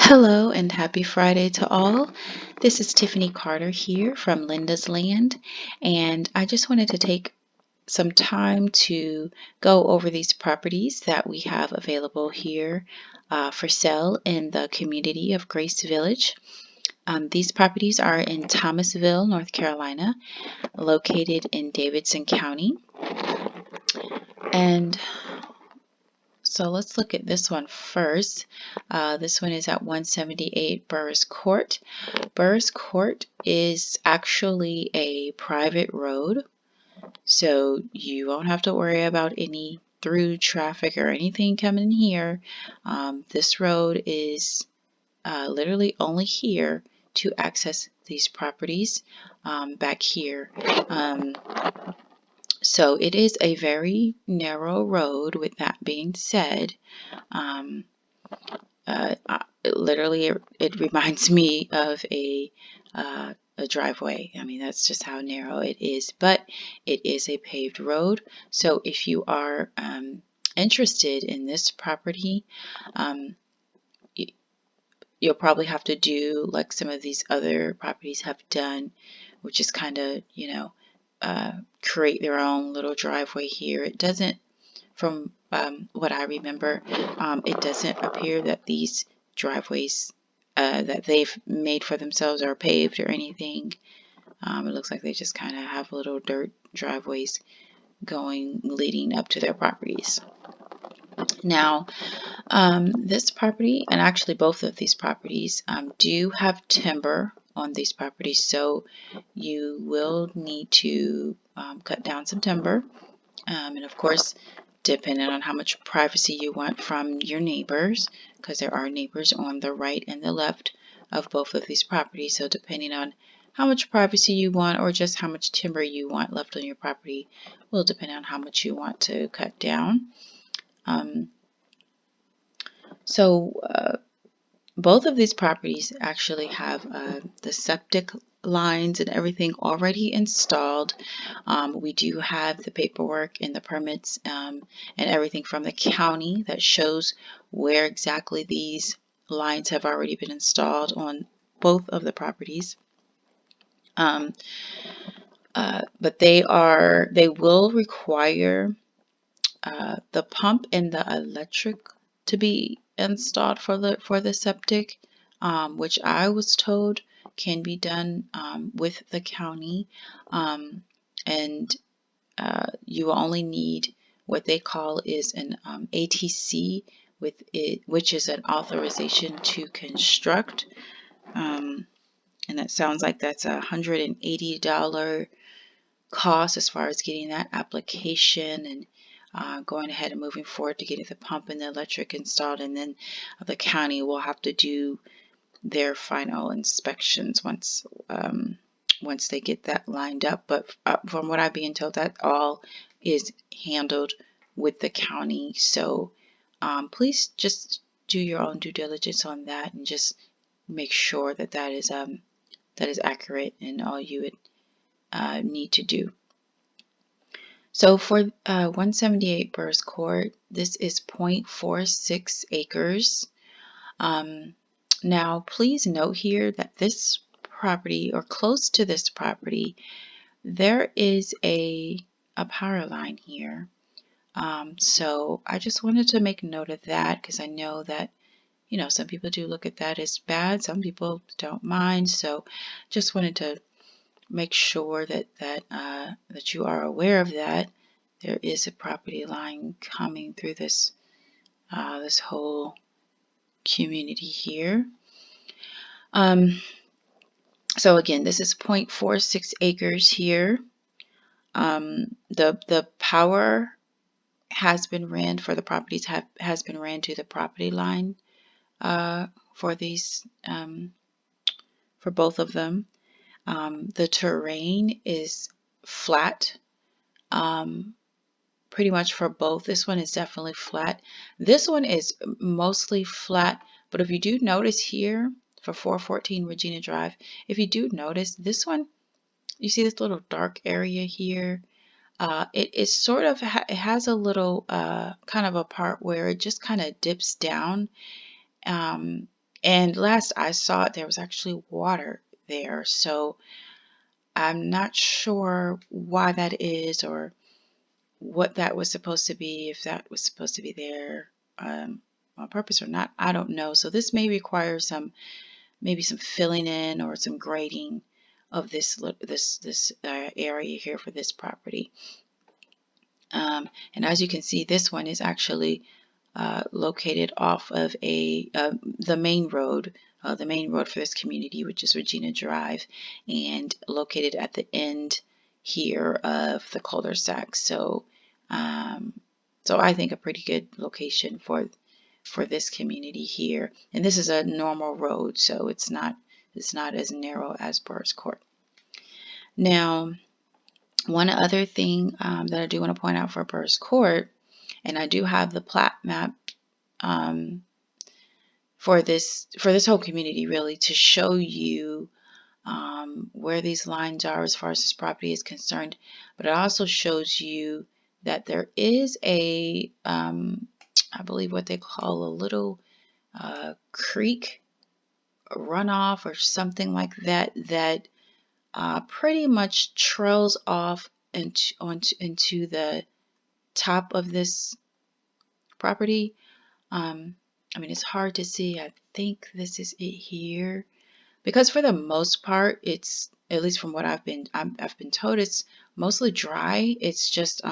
Hello and happy Friday to all. This is Tiffany Carter here from Linda's Land, and I just wanted to take some time to go over these properties that we have available here for sale in the community of Grace Village. These properties are in Thomasville, North Carolina, located in Davidson County. And so let's look at this one first. This one is at 178 Burris Court. Burris Court is actually a private road, so you won't have to worry about any through traffic or anything coming here. This road is literally only here to access these properties back here. So it is a very narrow road. With that being said, literally it reminds me of a driveway. I mean, that's just how narrow it is, but it is a paved road. So if you are interested in this property, you'll probably have to do like some of these other properties have done, which is kind of, create their own little driveway here. It doesn't, from what I remember, it doesn't appear that these driveways that they've made for themselves are paved or anything. It looks like they just kind of have little dirt driveways leading up to their properties. Now, this property, and actually both of these properties, do have timber on these properties, so you will need to cut down some timber. And of course, depending on how much privacy you want from your neighbors, because there are neighbors on the right and the left of both of these properties. So depending on how much privacy you want or just how much timber you want left on your property will depend on how much you want to cut down. Both of these properties actually have the septic lines and everything already installed. We do have the paperwork and the permits and everything from the county that shows where exactly these lines have already been installed on both of the properties. But they will require the pump and the electric to be installed for the septic, which I was told can be done with the county, and you will only need what they call is an ATC with it, which is an authorization to construct, and that sounds like that's $180 cost as far as getting that application and going ahead and moving forward to getting the pump and the electric installed, and then the county will have to do their final inspections once they get that lined up. But from what I'm being told, that all is handled with the county. So please just do your own due diligence on that and just make sure that that is accurate and all you would need to do. So for 178 Burris Court, this is 0.46 acres. Now, please note here that this property, or close to this property, there is a power line here. So I just wanted to make note of that because I know that, some people do look at that as bad. Some people don't mind. So just wanted to make sure that you are aware of that. There is a property line coming through this whole community here. So again, this is 0.46 acres here. The power has been ran for the properties has been ran to the property line for these for both of them. The terrain is flat, pretty much for both. This one is definitely flat. This one is mostly flat, but if you do notice here for 414 Regina Drive, if you do notice this one, you see this little dark area here. It is sort of, it has a little kind of a part where it just kind of dips down. And last I saw it, there was actually water there. So I'm not sure why that is or what that was supposed to be, if that was supposed to be there on purpose or not. I don't know. So this may require maybe some filling in or some grading of this area here for this property. And as you can see, this one is actually located off of the main road for this community, which is Regina Drive, and located at the end here of the cul-de-sac. So, so I think a pretty good location for this community here. And this is a normal road, so it's not as narrow as Burris Court. Now, one other thing that I do want to point out for Burris Court, and I do have the plat map for this whole community, really, to show you where these lines are as far as this property is concerned. But it also shows you that there is I believe what they call a little creek runoff or something like that, that pretty much trails off into the top of this property. I mean, it's hard to see. I think this is it here, because for the most part, it's, at least from what I've been told, it's mostly dry. It's just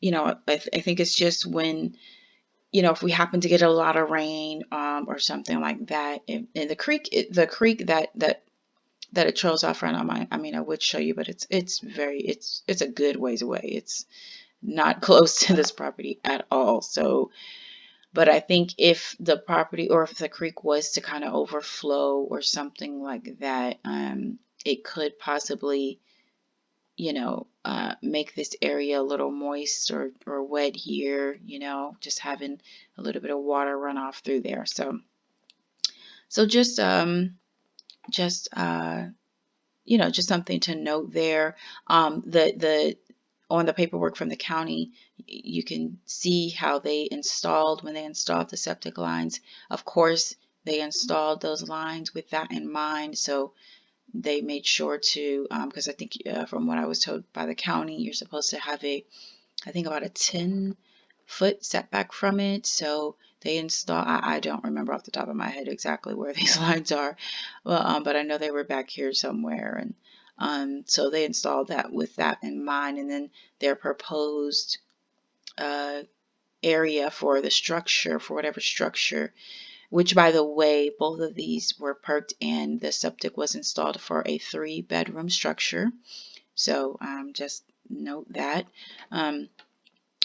you know, I think it's just when, you know, if we happen to get a lot of rain or something like that, and the creek that it trails off from. I mean, I would show you, but it's a good ways away. It's not close to this property at all. So, but I think if the property, or if the creek was to kind of overflow or something like that, it could possibly, you know, make this area a little moist or wet here, you know, just having a little bit of water run off through there. So just you know, just something to note there. On the paperwork from the county, you can see how when they installed the septic lines. Of course, they installed those lines with that in mind. So they made sure to, because I think from what I was told by the county, you're supposed to have I think about a 10-foot setback from it. So they install, I don't remember off the top of my head exactly where these lines are, well, but I know they were back here somewhere. And so they installed that with that in mind. And then their proposed area for the structure, for whatever structure, which, by the way, both of these were perked, and the septic was installed for a 3-bedroom structure. So just note that.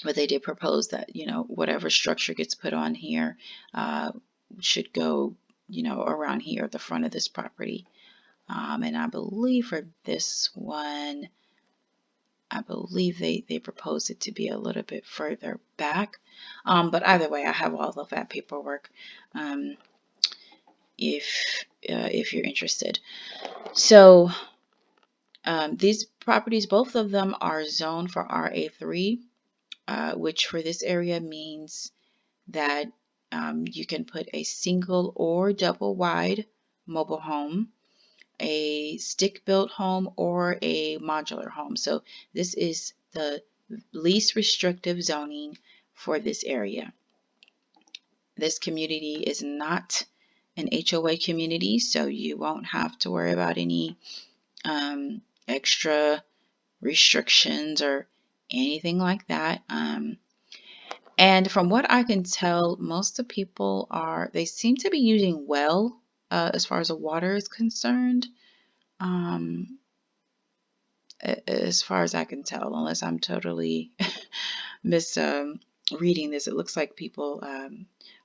But they did propose that, you know, whatever structure gets put on here should go, you know, around here at the front of this property. And I believe for this one, I believe they proposed it to be a little bit further back. But either way, I have all of that paperwork if you're interested. So these properties, both of them are zoned for RA3. Which for this area means that you can put a single or double wide mobile home, a stick-built home, or a modular home. So this is the least restrictive zoning for this area. This community is not an HOA community, so you won't have to worry about any extra restrictions or anything like that. And from what I can tell, most of the people they seem to be using well as far as the water is concerned. As far as I can tell, unless I'm totally misreading this, it looks like people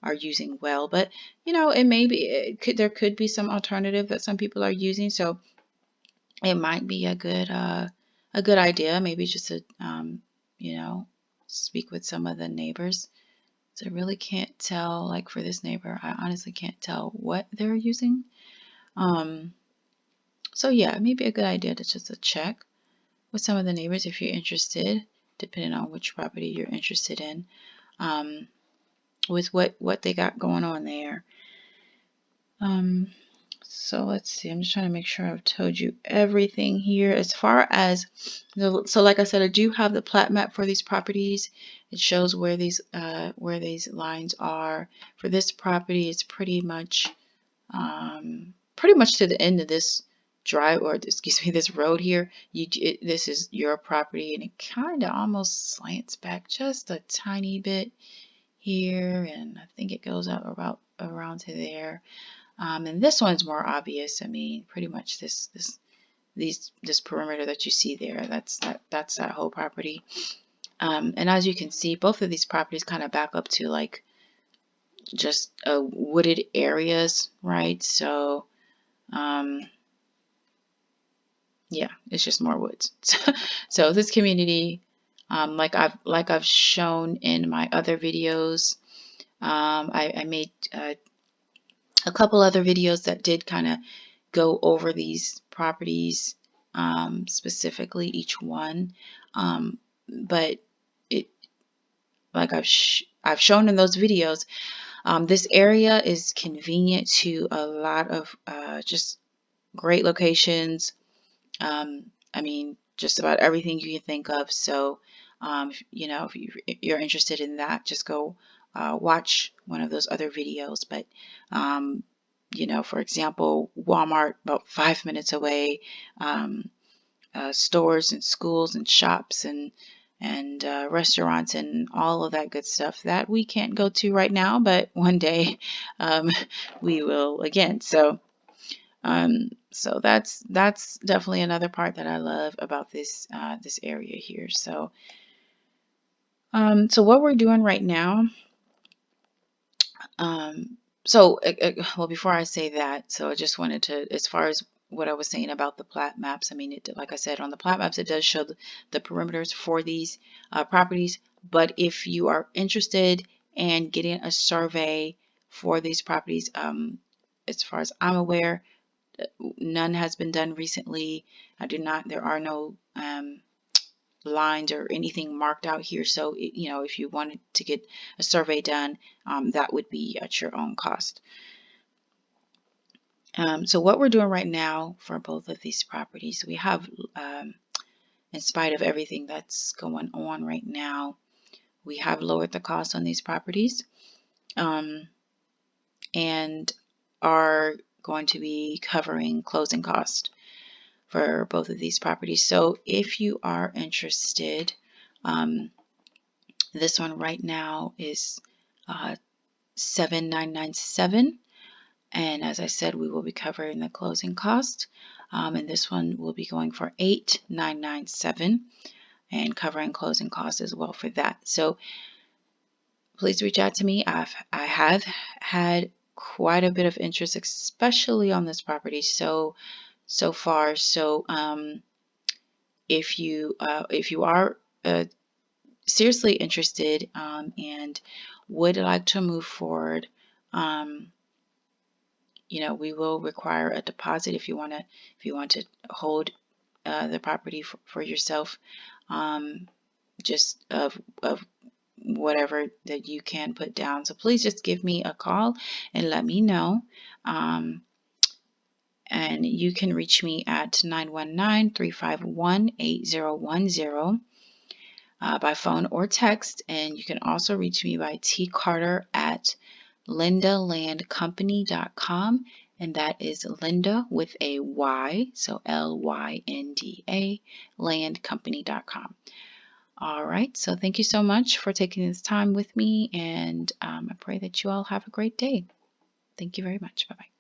are using well. But you know, there could be some alternative that some people are using, so it might be a good idea. Maybe just to you know, speak with some of the neighbors. So I really can't tell, like for this neighbor, I honestly can't tell what they're using. So yeah, it may be a good idea to just check with some of the neighbors if you're interested, depending on which property you're interested in, with what they got going on there. Um, so let's see. I'm just trying to make sure I've told you everything here. As far as so like I said, I do have the plat map for these properties. It shows where these lines are. For this property, it's pretty much to the end of this drive, or excuse me, this road here. This is your property, and it kind of almost slants back just a tiny bit here, and I think it goes out about around to there. And this one's more obvious. I mean, pretty much this perimeter that you see there, that's that whole property. And as you can see, both of these properties kind of back up to like just wooded areas, right? So yeah, it's just more woods. So this community, like I've shown in my other videos, I made a couple other videos that did kind of go over these properties, specifically each one. But it, like I've shown in those videos, this area is convenient to a lot of just great locations. I mean, just about everything you can think of. So, you know, if you're interested in that, just go watch one of those other videos. But, you know, for example, Walmart about 5 minutes away, stores and schools and shops and restaurants and all of that good stuff that we can't go to right now, but one day we will again. So that's definitely another part that I love about this area here. So what we're doing right now, um, well, before I say that, so I just wanted to, as far as what I was saying about the plat maps, I mean, like I said, on the plat maps, it does show the perimeters for these properties. But if you are interested in getting a survey for these properties, as far as I'm aware, none has been done recently. There are no lines or anything marked out here. So, you know, if you wanted to get a survey done, that would be at your own cost. So what we're doing right now for both of these properties, we have, in spite of everything that's going on right now, we have lowered the cost on these properties, and are going to be covering closing costs for both of these properties. So if you are interested, this one right now is $7,997, and as I said, we will be covering the closing cost, and this one will be going for $8,997 and covering closing costs as well for that. So please reach out to me. I have had quite a bit of interest, especially on this property so far. So if you are seriously interested, and would like to move forward, you know, we will require a deposit if you want to hold the property for yourself, just of whatever that you can put down. So please just give me a call and let me know. And you can reach me at 919-351-8010 by phone or text. And you can also reach me by tcarter@lindalandcompany.com. And that is Linda with a Y, so Lynda, landcompany.com. All right, so thank you so much for taking this time with me, and I pray that you all have a great day. Thank you very much. Bye-bye.